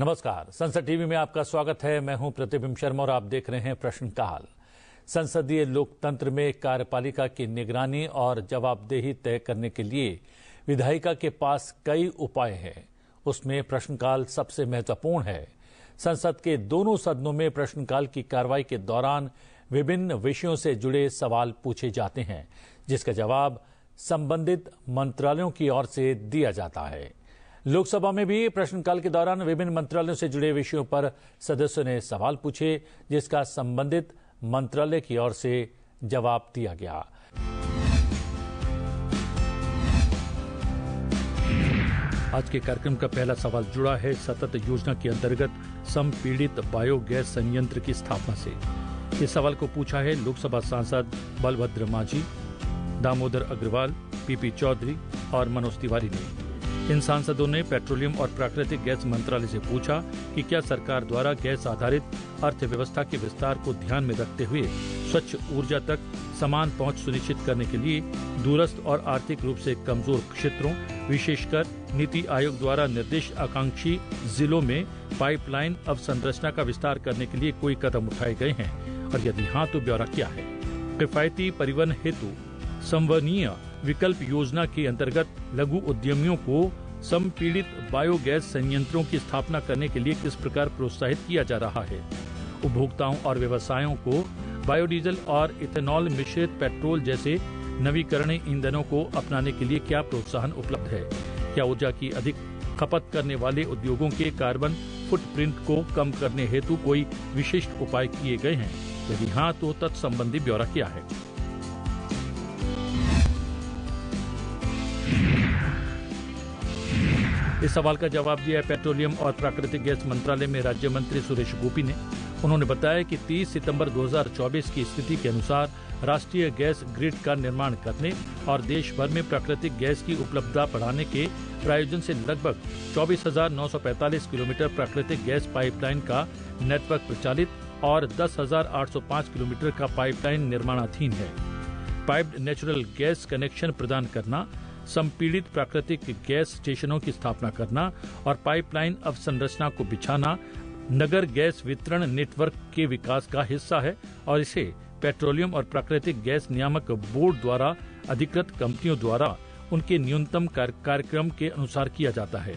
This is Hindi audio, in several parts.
नमस्कार, संसद टीवी में आपका स्वागत है। मैं हूं प्रतिबिंब शर्मा और आप देख रहे हैं प्रश्नकाल। संसदीय लोकतंत्र में कार्यपालिका की निगरानी और जवाबदेही तय करने के लिए विधायिका के पास कई उपाय हैं। उसमें प्रश्नकाल सबसे महत्वपूर्ण है। संसद के दोनों सदनों में प्रश्नकाल की कार्रवाई के दौरान विभिन्न विषयों से जुड़े सवाल पूछे जाते हैं, जिसका जवाब संबंधित मंत्रालयों की ओर से दिया जाता है। लोकसभा में भी प्रश्नकाल के दौरान विभिन्न मंत्रालयों से जुड़े विषयों पर सदस्यों ने सवाल पूछे, जिसका संबंधित मंत्रालय की ओर से जवाब दिया गया। आज के कार्यक्रम का पहला सवाल जुड़ा है सतत योजना के अंतर्गत संपीड़ित बायोगैस संयंत्र की स्थापना से। इस सवाल को पूछा है लोकसभा सांसद बलभद्र माझी, दामोदर अग्रवाल, पीपी चौधरी और मनोज तिवारी ने। इन सांसदों ने पेट्रोलियम और प्राकृतिक गैस मंत्रालय से पूछा कि क्या सरकार द्वारा गैस आधारित अर्थव्यवस्था के विस्तार को ध्यान में रखते हुए स्वच्छ ऊर्जा तक समान पहुंच सुनिश्चित करने के लिए दूरस्थ और आर्थिक रूप से कमजोर क्षेत्रों, विशेषकर नीति आयोग द्वारा निर्दिष्ट आकांक्षी जिलों में पाइपलाइन अवसंरचना का विस्तार करने के लिए कोई कदम उठाए गए हैं, और यदि हाँ तो ब्यौरा क्या है। किफायती परिवहन हेतु संवहनीय विकल्प योजना के अंतर्गत लघु उद्यमियों को संपीड़ित बायोगैस संयंत्रों की स्थापना करने के लिए किस प्रकार प्रोत्साहित किया जा रहा है। उपभोक्ताओं और व्यवसायों को बायोडीजल और इथेनॉल मिश्रित पेट्रोल जैसे नवीकरणीय ईंधनों को अपनाने के लिए क्या प्रोत्साहन उपलब्ध है। क्या ऊर्जा की अधिक खपत करने वाले उद्योगों के कार्बन फुटप्रिंट को कम करने हेतु कोई विशिष्ट उपाय किए गए हैं। यदि हाँ तो तत्संबंधी ब्यौरा क्या है। इस सवाल का जवाब दिया है पेट्रोलियम और प्राकृतिक गैस मंत्रालय में राज्य मंत्री सुरेश गोपी ने। उन्होंने बताया कि 30 सितंबर 2024 की स्थिति के अनुसार राष्ट्रीय गैस ग्रिड का निर्माण करने और देश भर में प्राकृतिक गैस की उपलब्धता बढ़ाने के प्रायोजन से लगभग 24,945 किलोमीटर प्राकृतिक गैस पाइपलाइन का नेटवर्क प्रचालित और 10,805 किलोमीटर का पाइपलाइन निर्माणाधीन है। पाइप्ड नेचुरल गैस कनेक्शन प्रदान करना, संपीड़ित प्राकृतिक गैस स्टेशनों की स्थापना करना और पाइपलाइन अवसंरचना को बिछाना नगर गैस वितरण नेटवर्क के विकास का हिस्सा है और इसे पेट्रोलियम और प्राकृतिक गैस नियामक बोर्ड द्वारा अधिकृत कंपनियों द्वारा उनके न्यूनतम कार्यक्रम के अनुसार किया जाता है।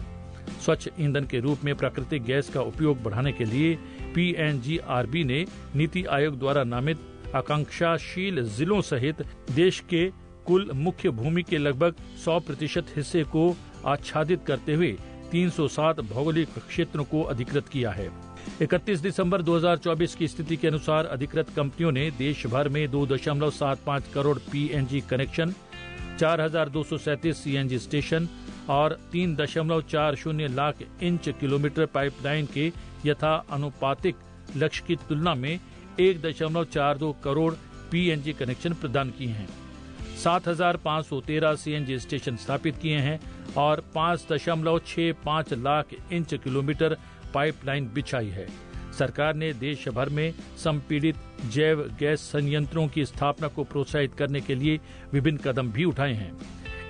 स्वच्छ ईंधन के रूप में प्राकृतिक गैस का उपयोग बढ़ाने के लिए PNGRB ने नीति आयोग द्वारा नामित आकांक्षाशील जिलों सहित देश के कुल मुख्य भूमि के लगभग 100% हिस्से को आच्छादित करते हुए 307 भौगोलिक क्षेत्रों को अधिकृत किया है। 31 दिसंबर 2024 की स्थिति के अनुसार अधिकृत कंपनियों ने देश भर में 2.75 crore PNG connection, 4,237 CNG station और 3.40 लाख इंच किलोमीटर पाइपलाइन के यथा अनुपातिक लक्ष्य की तुलना में 1.42 करोड़ PNG कनेक्शन प्रदान किए हैं। 7,513 CNG स्टेशन स्थापित किए हैं और 5.65 लाख इंच किलोमीटर पाइपलाइन बिछाई है। सरकार ने देश भर में संपीड़ित जैव गैस संयंत्रों की स्थापना को प्रोत्साहित करने के लिए विभिन्न कदम भी उठाए हैं।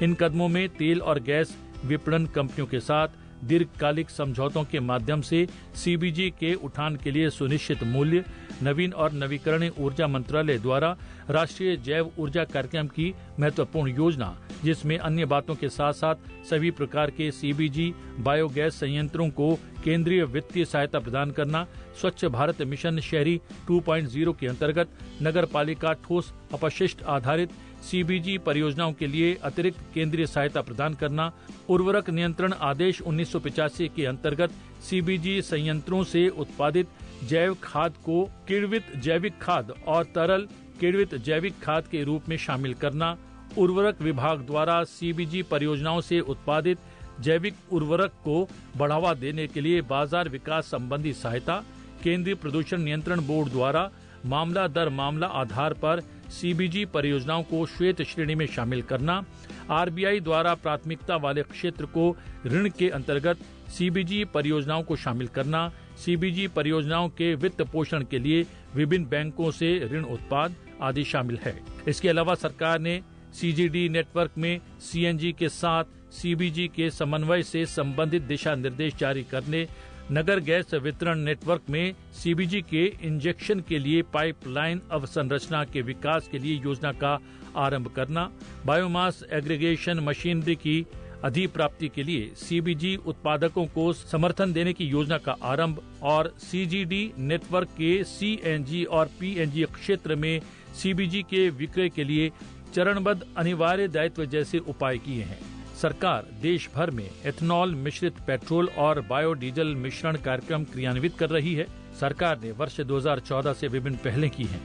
इन कदमों में तेल और गैस विपणन कंपनियों के साथ दीर्घकालिक समझौतों के माध्यम से CBG के उठान के लिए सुनिश्चित मूल्य, नवीन और नवीकरणीय ऊर्जा मंत्रालय द्वारा राष्ट्रीय जैव ऊर्जा कार्यक्रम की महत्वपूर्ण योजना, जिसमें अन्य बातों के साथ साथ सभी प्रकार के CBG बायोगैस संयंत्रों को केंद्रीय वित्तीय सहायता प्रदान करना, स्वच्छ भारत मिशन शहरी 2.0 के अंतर्गत नगर पालिका ठोस अपशिष्ट आधारित CBG परियोजनाओं के लिए अतिरिक्त केंद्रीय सहायता प्रदान करना, उर्वरक नियंत्रण आदेश 1985 के अंतर्गत CBG संयंत्रों से उत्पादित जैव खाद को किण्वित जैविक खाद और तरल किण्वित जैविक खाद के रूप में शामिल करना, उर्वरक विभाग द्वारा CBG परियोजनाओं से उत्पादित जैविक उर्वरक को बढ़ावा देने के लिए बाजार विकास संबंधी सहायता, केंद्रीय प्रदूषण नियंत्रण बोर्ड द्वारा मामला दर मामला आधार पर CBG परियोजनाओं को श्वेत श्रेणी में शामिल करना, RBI द्वारा प्राथमिकता वाले क्षेत्र को ऋण के अंतर्गत CBG परियोजनाओं को शामिल करना, CBG परियोजनाओं के वित्त पोषण के लिए विभिन्न बैंकों से ऋण उत्पाद आदि शामिल है। इसके अलावा सरकार ने CGD नेटवर्क में CNG के साथ CBG के समन्वय से संबंधित दिशा निर्देश जारी करने, नगर गैस वितरण नेटवर्क में सीबीजी के इंजेक्शन के लिए पाइपलाइन अवसंरचना के विकास के लिए योजना का आरंभ करना, बायोमास एग्रीगेशन मशीनरी की अधिप्राप्ति के लिए सीबीजी उत्पादकों को समर्थन देने की योजना का आरंभ और सीजीडी नेटवर्क के सीएनजी और पीएनजी क्षेत्र में सीबीजी के विक्रय के लिए चरणबद्ध अनिवार्य दायित्व जैसे उपाय किए हैं। सरकार देश भर में एथेनॉल मिश्रित पेट्रोल और बायोडीजल मिश्रण कार्यक्रम क्रियान्वित कर रही है। सरकार ने वर्ष 2014 से विभिन्न पहलें की हैं,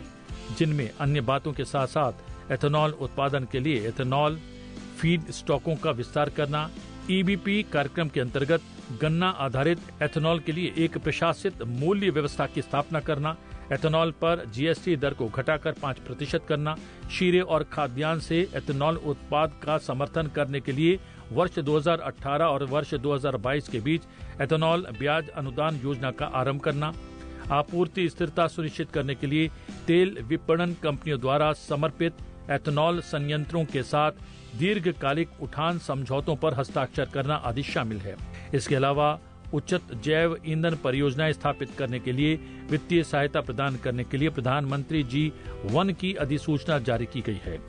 जिनमें अन्य बातों के साथ साथ एथेनॉल उत्पादन के लिए एथेनॉल फीड स्टॉकों का विस्तार करना, ईबीपी कार्यक्रम के अंतर्गत गन्ना आधारित एथेनॉल के लिए एक प्रशासित मूल्य व्यवस्था की स्थापना करना, एथेनॉल पर जीएसटी दर को घटाकर 5% करना, शीरे और खाद्यान्न से एथेनॉल उत्पाद का समर्थन करने के लिए वर्ष 2018 और वर्ष 2022 के बीच एथेनॉल ब्याज अनुदान योजना का आरंभ करना, आपूर्ति स्थिरता सुनिश्चित करने के लिए तेल विपणन कंपनियों द्वारा समर्पित एथेनॉल संयंत्रों के साथ दीर्घकालिक उठान समझौतों पर हस्ताक्षर करना आदि शामिल है। इसके अलावा उच्चत जैव ईंधन परियोजनाएं स्थापित करने के लिए वित्तीय सहायता प्रदान करने के लिए प्रधानमंत्री G1 की अधिसूचना जारी की गई है।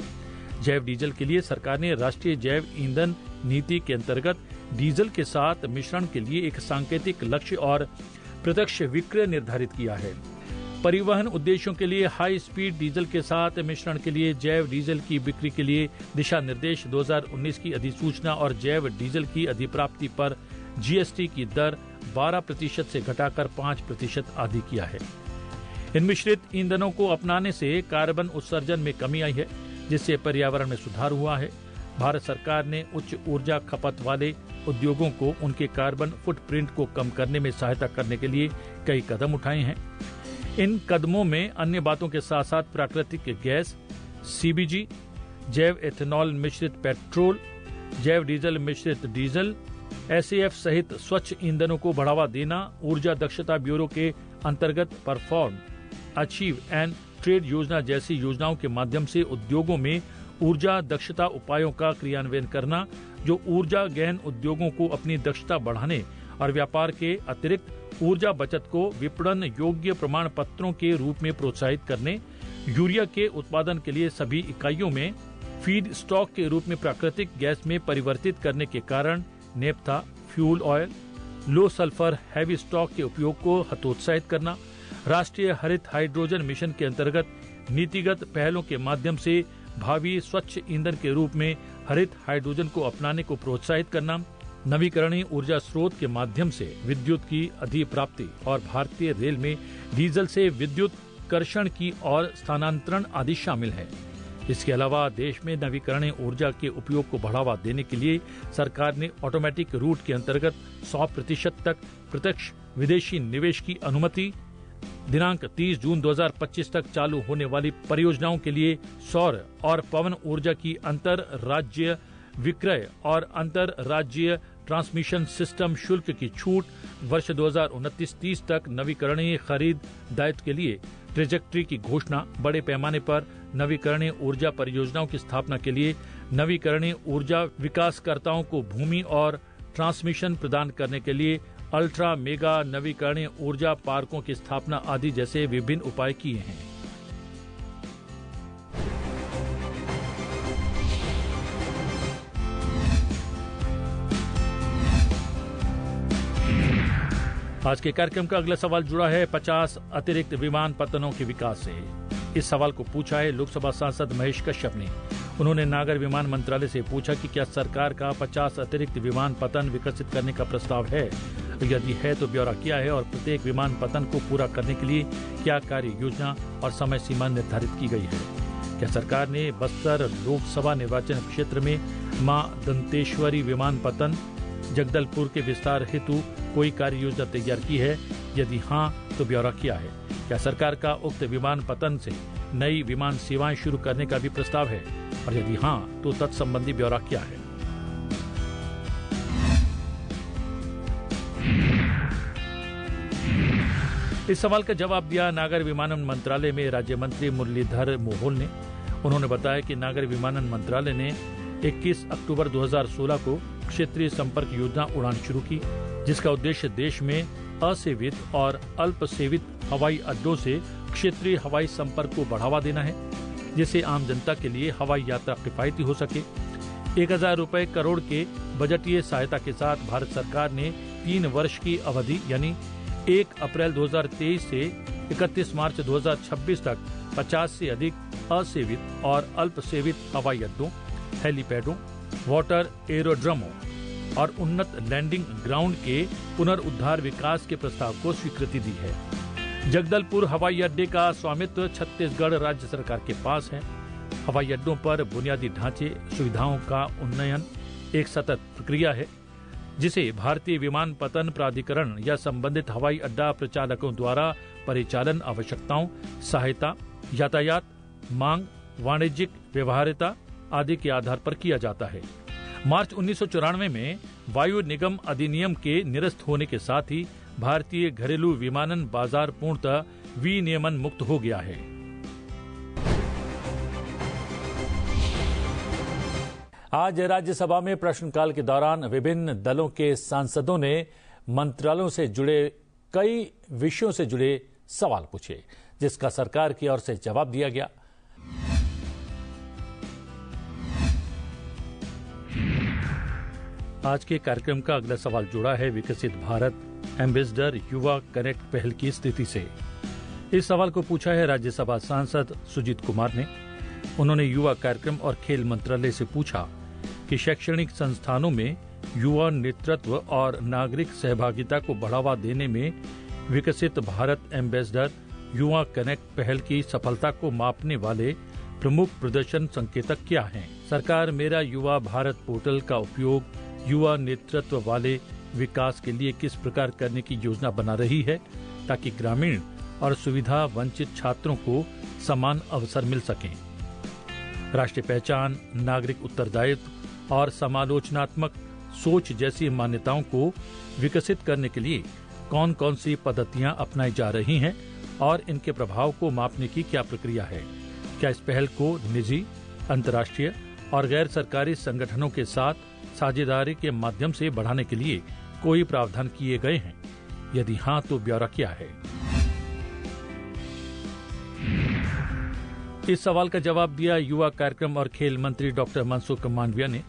जैव डीजल के लिए सरकार ने राष्ट्रीय जैव ईंधन नीति के अंतर्गत डीजल के साथ मिश्रण के लिए एक सांकेतिक लक्ष्य और प्रत्यक्ष विक्रय निर्धारित किया है। परिवहन उद्देश्यों के लिए हाई स्पीड डीजल के साथ मिश्रण के लिए जैव डीजल की बिक्री के लिए दिशा निर्देश 2019 की अधिसूचना और जैव डीजल की अधिप्राप्ति पर जीएसटी की दर 12% से घटाकर 5% आदि किया है। इन मिश्रित ईंधनों को अपनाने से कार्बन उत्सर्जन में कमी आई है, जिससे पर्यावरण में सुधार हुआ है। भारत सरकार ने उच्च ऊर्जा खपत वाले उद्योगों को उनके कार्बन फुटप्रिंट को कम करने में सहायता करने के लिए कई कदम उठाए हैं। इन कदमों में अन्य बातों के साथ साथ प्राकृतिक गैस, सीबीजी, जैव एथेनॉल मिश्रित पेट्रोल, जैव डीजल मिश्रित डीजल, एसएएफ सहित स्वच्छ ईंधनों को बढ़ावा देना, ऊर्जा दक्षता ब्यूरो के अंतर्गत परफॉर्म, अचीव एंड ट्रेड योजना जैसी योजनाओं के माध्यम से उद्योगों में ऊर्जा दक्षता उपायों का क्रियान्वयन करना, जो ऊर्जा गहन उद्योगों को अपनी दक्षता बढ़ाने और व्यापार के अतिरिक्त ऊर्जा बचत को विपणन योग्य प्रमाण पत्रों के रूप में प्रोत्साहित करने, यूरिया के उत्पादन के लिए सभी इकाइयों में फीड स्टॉक के रूप में प्राकृतिक गैस में परिवर्तित करने के कारण नेफ्था, फ्यूल ऑयल, लो सल्फर हैवी स्टॉक के उपयोग को हतोत्साहित करना, राष्ट्रीय हरित हाइड्रोजन मिशन के अंतर्गत नीतिगत पहलों के माध्यम से भावी स्वच्छ ईंधन के रूप में हरित हाइड्रोजन को अपनाने को प्रोत्साहित करना, नवीकरणीय ऊर्जा स्रोत के माध्यम से विद्युत की अधिप्राप्ति और भारतीय रेल में डीजल से विद्युत कर्षण की और स्थानांतरण आदि शामिल है। इसके अलावा देश में नवीकरणीय ऊर्जा के उपयोग को बढ़ावा देने के लिए सरकार ने ऑटोमेटिक रूट के अंतर्गत 100% तक प्रत्यक्ष विदेशी निवेश की अनुमति, दिनांक 30 जून 2025 तक चालू होने वाली परियोजनाओं के लिए सौर और पवन ऊर्जा की अंतर राज्य विक्रय और अंतर राज्य ट्रांसमिशन सिस्टम शुल्क की छूट, वर्ष 2029-30 तक नवीकरणीय खरीद दायित्व के लिए ट्रेजेक्ट्री की घोषणा, बड़े पैमाने पर नवीकरणीय ऊर्जा परियोजनाओं की स्थापना के लिए नवीकरणीय ऊर्जा विकासकर्ताओं को भूमि और ट्रांसमिशन प्रदान करने के लिए अल्ट्रा मेगा नवीकरणीय ऊर्जा पार्कों की स्थापना आदि जैसे विभिन्न उपाय किए हैं। आज के कार्यक्रम का अगला सवाल जुड़ा है 50 अतिरिक्त विमान पतनों के विकास से। इस सवाल को पूछा है लोकसभा सांसद महेश कश्यप ने। उन्होंने नागर विमान मंत्रालय से पूछा कि क्या सरकार का 50 अतिरिक्त विमान पतन विकसित करने का प्रस्ताव है, यदि है तो ब्यौरा क्या है और प्रत्येक विमान पतन को पूरा करने के लिए क्या कार्य योजना और समय सीमा निर्धारित की गई है। क्या सरकार ने बस्तर लोकसभा निर्वाचन क्षेत्र में मां दंतेश्वरी विमान पतन जगदलपुर के विस्तार हेतु कोई कार्य योजना तैयार की है, यदि हाँ तो ब्यौरा क्या है। क्या सरकार का उक्त विमान पतन से नई विमान सेवाएं शुरू करने का भी प्रस्ताव है, और यदि हाँ तो तत्संबंधी ब्यौरा क्या है। इस सवाल का जवाब दिया नागर विमानन मंत्रालय में राज्य मंत्री मुरलीधर मोहोल ने। उन्होंने बताया कि नागर विमानन मंत्रालय ने 21 अक्टूबर 2016 को क्षेत्रीय संपर्क योजना उड़ान शुरू की, जिसका उद्देश्य देश में असेवित और अल्प सेवित हवाई अड्डों से क्षेत्रीय हवाई संपर्क को बढ़ावा देना है, जिससे आम जनता के लिए हवाई यात्रा किफायती हो सके। 1000 रुपए करोड़ के बजटीय सहायता के साथ भारत सरकार ने 3 वर्ष की अवधि यानी 1 अप्रैल 2023 से 31 मार्च 2026 तक 50 से अधिक असेवित और अल्प सेवित हवाई अड्डों, हेलीपैडों, वाटर एरोड्रमों और उन्नत लैंडिंग ग्राउंड के पुनर्उद्धार विकास के प्रस्ताव को स्वीकृति दी है। जगदलपुर हवाई अड्डे का स्वामित्व छत्तीसगढ़ राज्य सरकार के पास है। हवाई अड्डों पर बुनियादी ढांचे सुविधाओं का उन्नयन एक सतत प्रक्रिया है, जिसे भारतीय विमानपत्तन प्राधिकरण या संबंधित हवाई अड्डा प्रचालकों द्वारा परिचालन आवश्यकताओं, सहायता, यातायात, मांग, वाणिज्यिक व्यवहार्यता आदि के आधार पर किया जाता है। मार्च 1994 में वायु निगम अधिनियम के निरस्त होने के साथ ही भारतीय घरेलू विमानन बाजार पूर्णतः विनियमन मुक्त हो गया है। आज राज्यसभा में प्रश्नकाल के दौरान विभिन्न दलों के सांसदों ने मंत्रालयों से जुड़े कई विषयों से जुड़े सवाल पूछे, जिसका सरकार की ओर से जवाब दिया गया। आज के कार्यक्रम का अगला सवाल जुड़ा है विकसित भारत एम्बेसडर युवा कनेक्ट पहल की स्थिति से। इस सवाल को पूछा है राज्यसभा सांसद सुजीत कुमार ने। उन्होंने युवा कार्यक्रम और खेल मंत्रालय से पूछा कि शैक्षणिक संस्थानों में युवा नेतृत्व और नागरिक सहभागिता को बढ़ावा देने में विकसित भारत एम्बेसडर युवा कनेक्ट पहल की सफलता को मापने वाले प्रमुख प्रदर्शन संकेतक क्या हैं? सरकार मेरा युवा भारत पोर्टल का उपयोग युवा नेतृत्व वाले विकास के लिए किस प्रकार करने की योजना बना रही है, ताकि ग्रामीण और सुविधा वंचित छात्रों को समान अवसर मिल सकें। राष्ट्रीय पहचान, नागरिक उत्तरदायित्व और समालोचनात्मक सोच जैसी मान्यताओं को विकसित करने के लिए कौन कौन सी पद्धतियां अपनाई जा रही हैं और इनके प्रभाव को मापने की क्या प्रक्रिया है? क्या इस पहल को निजी, अंतर्राष्ट्रीय और गैर सरकारी संगठनों के साथ साझेदारी के माध्यम से बढ़ाने के लिए कोई प्रावधान किए गए हैं? यदि हाँ, तो ब्यौरा क्या है? इस सवाल का जवाब दिया युवा कार्यक्रम और खेल मंत्री डॉक्टर मनसुख मांडविया ने।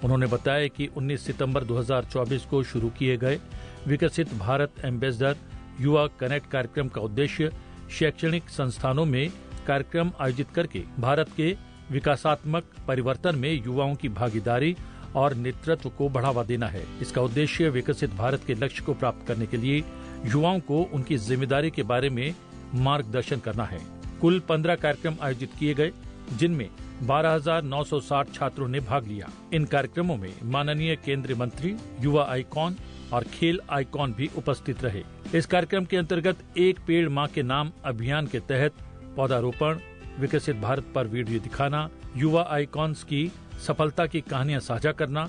उन्होंने बताया कि 19 सितंबर 2024 को शुरू किए गए विकसित भारत एम्बेसडर युवा कनेक्ट कार्यक्रम का उद्देश्य शैक्षणिक संस्थानों में कार्यक्रम आयोजित करके भारत के विकासात्मक परिवर्तन में युवाओं की भागीदारी और नेतृत्व को बढ़ावा देना है। इसका उद्देश्य विकसित भारत के लक्ष्य को प्राप्त करने के लिए युवाओं को उनकी जिम्मेदारी के बारे में मार्गदर्शन करना है। कुल 15 कार्यक्रम आयोजित किए गए, जिनमें 12,960 छात्रों ने भाग लिया। इन कार्यक्रमों में माननीय केंद्रीय मंत्री, युवा आइकॉन और खेल आइकॉन भी उपस्थित रहे। इस कार्यक्रम के अंतर्गत एक पेड़ मां के नाम अभियान के तहत पौधारोपण, विकसित भारत पर वीडियो दिखाना, युवा आइकॉन्स की सफलता की कहानियां साझा करना,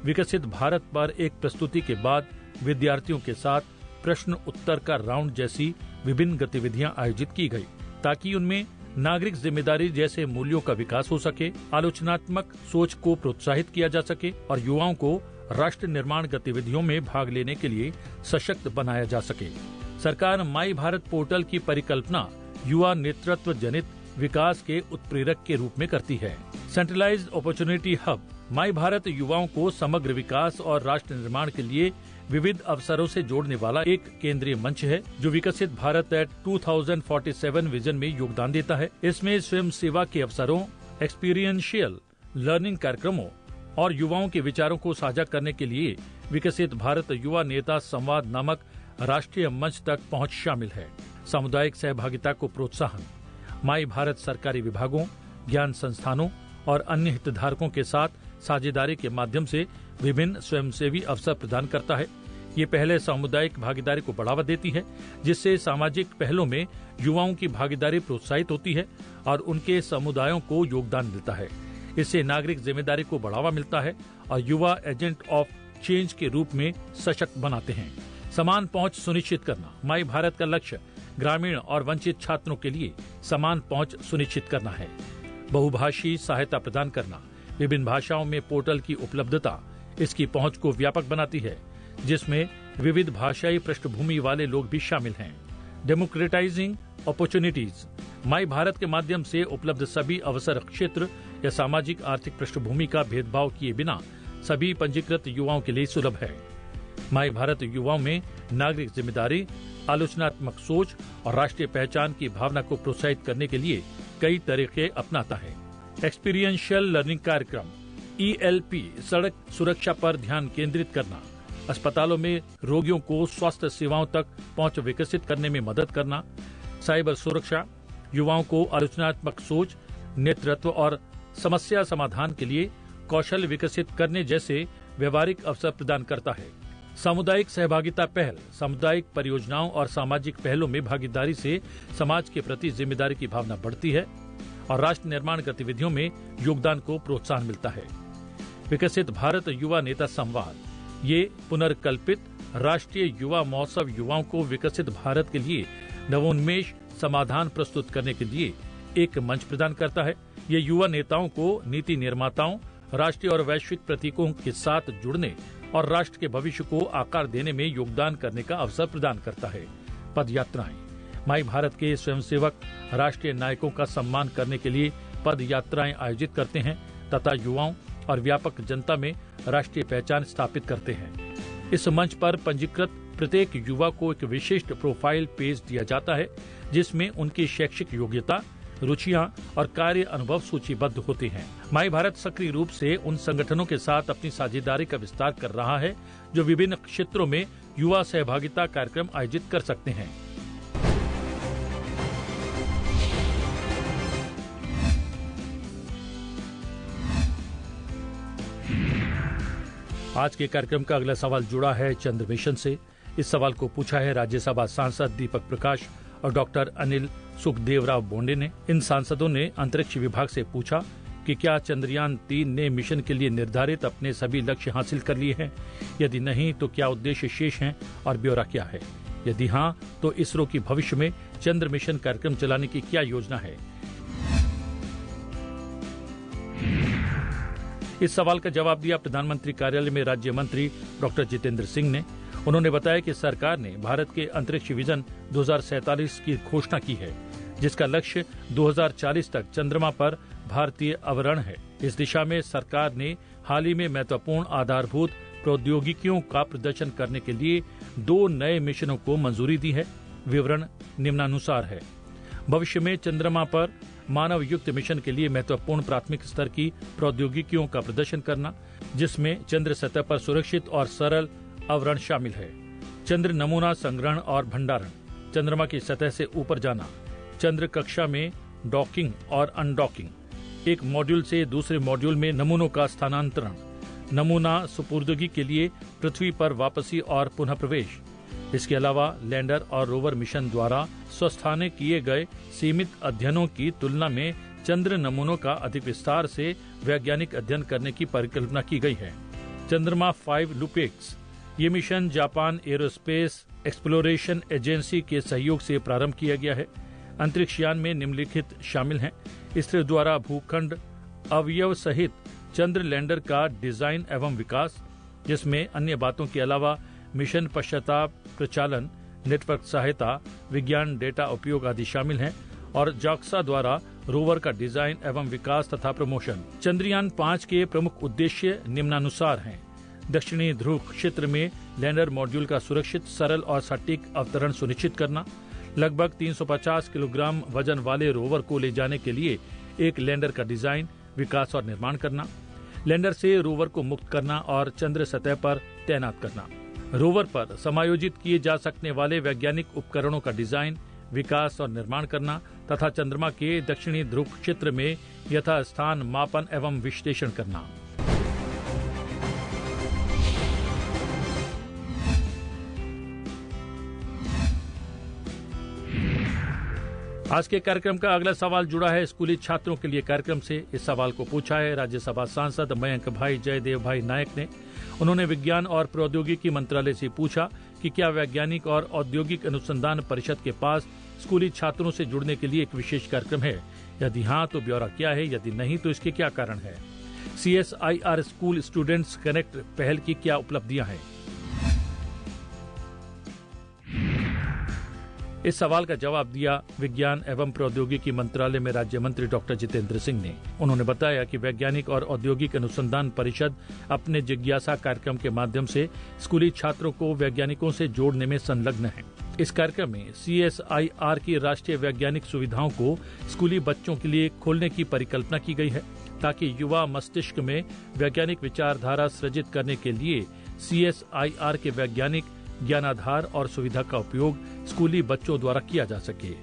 विकसित भारत पर एक प्रस्तुति के बाद विद्यार्थियों के साथ प्रश्न उत्तर का राउंड जैसी विभिन्न गतिविधियां आयोजित की गई, ताकि उनमें नागरिक जिम्मेदारी जैसे मूल्यों का विकास हो सके, आलोचनात्मक सोच को प्रोत्साहित किया जा सके और युवाओं को राष्ट्र निर्माण गतिविधियों में भाग लेने के लिए सशक्त बनाया जा सके। सरकार माई भारत पोर्टल की परिकल्पना युवा नेतृत्व जनित विकास के उत्प्रेरक के रूप में करती है। सेंट्रलाइज्ड अपॉर्चुनिटी हब माई भारत युवाओं को समग्र विकास और राष्ट्र निर्माण के लिए विविध अवसरों से जोड़ने वाला एक केंद्रीय मंच है, जो विकसित भारत एट 2047 विजन में योगदान देता है। इसमें स्वयं सेवा के अवसरों, एक्सपीरियंशियल लर्निंग कार्यक्रमों और युवाओं के विचारों को साझा करने के लिए विकसित भारत युवा नेता संवाद नामक राष्ट्रीय मंच तक पहुंच शामिल है। सामुदायिक सहभागिता को प्रोत्साहन माई भारत सरकारी विभागों, ज्ञान संस्थानों और अन्य हितधारकों के साथ साझेदारी के माध्यम से विभिन्न स्वयंसेवी अवसर प्रदान करता है। ये पहले सामुदायिक भागीदारी को बढ़ावा देती है, जिससे सामाजिक पहलों में युवाओं की भागीदारी प्रोत्साहित होती है और उनके समुदायों को योगदान मिलता है। इससे नागरिक जिम्मेदारी को बढ़ावा मिलता है और युवा एजेंट ऑफ चेंज के रूप में सशक्त बनाते हैं। समान पहुंच सुनिश्चित करना माई भारत का लक्ष्य ग्रामीण और वंचित छात्रों के लिए समान पहुंच सुनिश्चित करना है। बहुभाषी सहायता प्रदान करना, विभिन्न भाषाओं में पोर्टल की उपलब्धता इसकी पहुंच को व्यापक बनाती है, जिसमें विविध भाषाई पृष्ठभूमि वाले लोग भी शामिल हैं। डेमोक्रेटाइजिंग अपॉर्चुनिटीज, माई भारत के माध्यम से उपलब्ध सभी अवसर क्षेत्र या सामाजिक आर्थिक पृष्ठभूमि का भेदभाव किए बिना सभी पंजीकृत युवाओं के लिए सुलभ है। माई भारत युवाओं में नागरिक जिम्मेदारी, आलोचनात्मक सोच और राष्ट्रीय पहचान की भावना को प्रोत्साहित करने के लिए कई तरीके अपनाता है। एक्सपीरियंशियल लर्निंग कार्यक्रम ELP, सड़क सुरक्षा पर ध्यान केंद्रित करना, अस्पतालों में रोगियों को स्वास्थ्य सेवाओं तक पहुंच विकसित करने में मदद करना, साइबर सुरक्षा, युवाओं को आलोचनात्मक सोच, नेतृत्व और समस्या समाधान के लिए कौशल विकसित करने जैसे व्यवहारिक अवसर प्रदान करता है। सामुदायिक सहभागिता पहल, सामुदायिक परियोजनाओं और सामाजिक पहलों में भागीदारी से समाज के प्रति जिम्मेदारी की भावना बढ़ती है और राष्ट्र निर्माण गतिविधियों में योगदान को प्रोत्साहन मिलता है। विकसित भारत युवा नेता संवाद, ये पुनर्कल्पित राष्ट्रीय युवा महोत्सव युवाओं को विकसित भारत के लिए नवोन्मेष समाधान प्रस्तुत करने के लिए एक मंच प्रदान करता है। ये युवा नेताओं को नीति निर्माताओं, राष्ट्रीय और वैश्विक प्रतीकों के साथ जुड़ने और राष्ट्र के भविष्य को आकार देने में योगदान करने का अवसर प्रदान करता है। पद यात्राएं, माई भारत के स्वयंसेवक राष्ट्रीय नायकों का सम्मान करने के लिए पद यात्राएं आयोजित करते हैं तथा युवाओं और व्यापक जनता में राष्ट्रीय पहचान स्थापित करते हैं। इस मंच पर पंजीकृत प्रत्येक युवा को एक विशिष्ट प्रोफाइल पेज दिया जाता है जिसमें उनकी शैक्षिक योग्यता, रुचियां और कार्य अनुभव सूचीबद्ध होते हैं। माई भारत सक्रिय रूप से उन संगठनों के साथ अपनी साझेदारी का विस्तार कर रहा है जो विभिन्न क्षेत्रों में युवा सहभागिता कार्यक्रम आयोजित कर सकते हैं। आज के कार्यक्रम का अगला सवाल जुड़ा है चंद्र मिशन से। इस सवाल को पूछा है राज्यसभा सांसद दीपक प्रकाश और डॉक्टर अनिल सुखदेवराव बोंडे ने। इन सांसदों ने अंतरिक्ष विभाग से पूछा कि क्या चंद्रयान 3 ने मिशन के लिए निर्धारित अपने सभी लक्ष्य हासिल कर लिए हैं? यदि नहीं तो क्या उद्देश्य शेष हैं और ब्यौरा क्या है? यदि हाँ तो इसरो की भविष्य में चंद्र मिशन कार्यक्रम चलाने की क्या योजना है? इस सवाल का जवाब दिया प्रधानमंत्री कार्यालय में राज्य मंत्री डॉक्टर जितेंद्र सिंह ने। उन्होंने बताया कि सरकार ने भारत के अंतरिक्ष विजन 2047 की घोषणा की है जिसका लक्ष्य 2040 तक चंद्रमा पर भारतीय अवतरण है। इस दिशा में सरकार ने हाल ही में महत्वपूर्ण आधारभूत प्रौद्योगिकियों का प्रदर्शन करने के लिए 2 नए मिशनों को मंजूरी दी है। विवरण निम्नानुसार है। भविष्य में चंद्रमा पर मानव युक्त मिशन के लिए महत्वपूर्ण प्राथमिक स्तर की प्रौद्योगिकियों का प्रदर्शन करना जिसमें चंद्र सतह पर सुरक्षित और सरल अवतरण शामिल है। चंद्र नमूना संग्रहण और भंडारण, चंद्रमा की सतह से ऊपर जाना, चंद्र कक्षा में डॉकिंग और अनडॉकिंग, एक मॉड्यूल से दूसरे मॉड्यूल में नमूनों का स्थानांतरण, नमूना सुपुर्दगी के लिए पृथ्वी पर वापसी और पुनः प्रवेश। इसके अलावा लैंडर और रोवर मिशन द्वारा स्वस्थाने किए गए सीमित अध्ययनों की तुलना में चंद्र नमूनों का अधिक विस्तार से वैज्ञानिक अध्ययन करने की परिकल्पना की गई है। चंद्रमा 5 लुपेक्स, ये mission Japan aerospace exploration agency के सहयोग से प्रारंभ किया गया है। अंतरिक्षयान में निम्नलिखित शामिल हैं: इसरो द्वारा भूखंड अवयव सहित चंद्र लैंडर का डिजाइन एवं विकास, जिसमें अन्य बातों के अलावा मिशन पश्चाताप प्रचालन, नेटवर्क सहायता, विज्ञान डेटा उपयोग आदि शामिल हैं, और जाक्सा द्वारा रोवर का डिजाइन एवं विकास तथा प्रमोशन। चंद्रयान 5 के प्रमुख उद्देश्य निम्नानुसार हैं: दक्षिणी ध्रुव क्षेत्र में लैंडर मॉड्यूल का सुरक्षित, सरल और सटीक अवतरण सुनिश्चित करना, लगभग 350 किलोग्राम वजन वाले रोवर को ले जाने के लिए एक लैंडर का डिजाइन, विकास और निर्माण करना, लैंडर से रोवर को मुक्त करना और चंद्र सतह पर तैनात करना, रोवर पर समायोजित किए जा सकने वाले वैज्ञानिक उपकरणों का डिजाइन, विकास और निर्माण करना तथा चंद्रमा के दक्षिणी ध्रुव क्षेत्र में यथास्थान मापन एवं विश्लेषण करना। आज के कार्यक्रम का अगला सवाल जुड़ा है स्कूली छात्रों के लिए कार्यक्रम से। इस सवाल को पूछा है राज्यसभा सांसद मयंक भाई जयदेव भाई नायक ने। उन्होंने विज्ञान और प्रौद्योगिकी मंत्रालय से पूछा कि क्या वैज्ञानिक और औद्योगिक अनुसंधान परिषद के पास स्कूली छात्रों से जुड़ने के लिए एक विशेष कार्यक्रम है? यदि हाँ तो ब्यौरा क्या है? यदि नहीं तो इसके क्या कारण है? CSIR स्कूल स्टूडेंट्स कनेक्ट पहल की क्या उपलब्धियां हैं? इस सवाल का जवाब दिया विज्ञान एवं प्रौद्योगिकी मंत्रालय में राज्य मंत्री डॉक्टर जितेंद्र सिंह ने। उन्होंने बताया कि वैज्ञानिक और औद्योगिक अनुसंधान परिषद अपने जिज्ञासा कार्यक्रम के माध्यम से स्कूली छात्रों को वैज्ञानिकों से जोड़ने में संलग्न है। इस कार्यक्रम में CSIR की राष्ट्रीय वैज्ञानिक सुविधाओं को स्कूली बच्चों के लिए खोलने की परिकल्पना की गई है, ताकि युवा मस्तिष्क में वैज्ञानिक विचारधारा सृजित करने के लिए CSIR के वैज्ञानिक ज्ञानाधार और सुविधा का उपयोग स्कूली बच्चों द्वारा किया जा सके।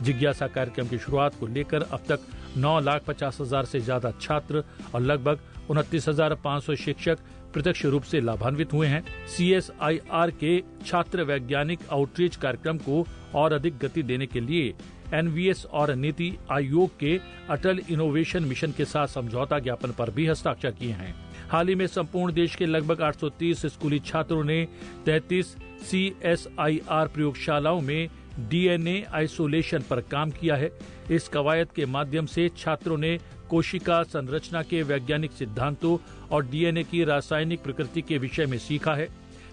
जिज्ञासा कार्यक्रम की शुरुआत को लेकर अब तक 9,50,000 से ज्यादा छात्र और लगभग 29,500 शिक्षक प्रत्यक्ष रूप से लाभान्वित हुए हैं। CSIR के छात्र वैज्ञानिक आउटरीच कार्यक्रम को और अधिक गति देने के लिए NVS और नीति आयोग के अटल इनोवेशन मिशन के साथ समझौता ज्ञापन पर भी हस्ताक्षर किए हैं। हाल ही में संपूर्ण देश के लगभग 830 स्कूली छात्रों ने 33 CSIR प्रयोगशालाओं में DNA आइसोलेशन पर काम किया है। इस कवायद के माध्यम से छात्रों ने कोशिका संरचना के वैज्ञानिक सिद्धांतों और DNA की रासायनिक प्रकृति के विषय में सीखा है।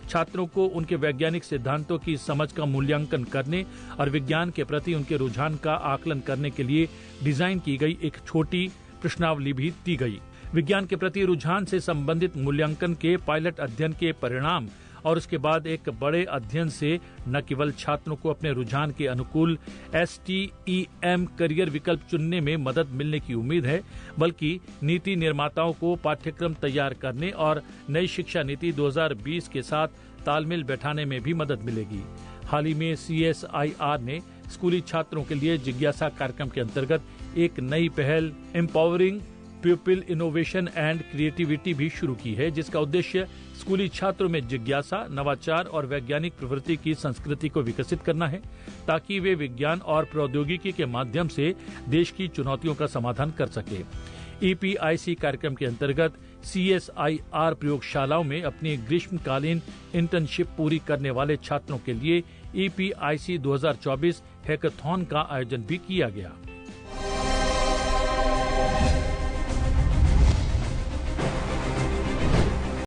छात्रों को उनके वैज्ञानिक सिद्धांतों की समझ का मूल्यांकन करने और विज्ञान के प्रति उनके रुझान का आकलन करने के लिए डिजाइन की गई एक छोटी प्रश्नावली भी दी गई। विज्ञान के प्रति रुझान से संबंधित मूल्यांकन के पायलट अध्ययन के परिणाम और उसके बाद एक बड़े अध्ययन से न केवल छात्रों को अपने रुझान के अनुकूल STEM करियर विकल्प चुनने में मदद मिलने की उम्मीद है, बल्कि नीति निर्माताओं को पाठ्यक्रम तैयार करने और नई शिक्षा नीति 2020 के साथ तालमेल बैठाने में भी मदद मिलेगी। हाल ही में CSIR ने स्कूली छात्रों के लिए जिज्ञासा कार्यक्रम के अंतर्गत एक नई पहल empowering people innovation and creativity भी शुरू की है, जिसका उद्देश्य स्कूली छात्रों में जिज्ञासा, नवाचार और वैज्ञानिक प्रवृत्ति की संस्कृति को विकसित करना है, ताकि वे विज्ञान और प्रौद्योगिकी के माध्यम से देश की चुनौतियों का समाधान कर सके। EPIC कार्यक्रम के अंतर्गत CSIR प्रयोगशालाओं में अपनी ग्रीष्मकालीन इंटर्नशिप पूरी करने वाले छात्रों के लिए EPIC 2024 हैकाथॉन का आयोजन भी किया गया।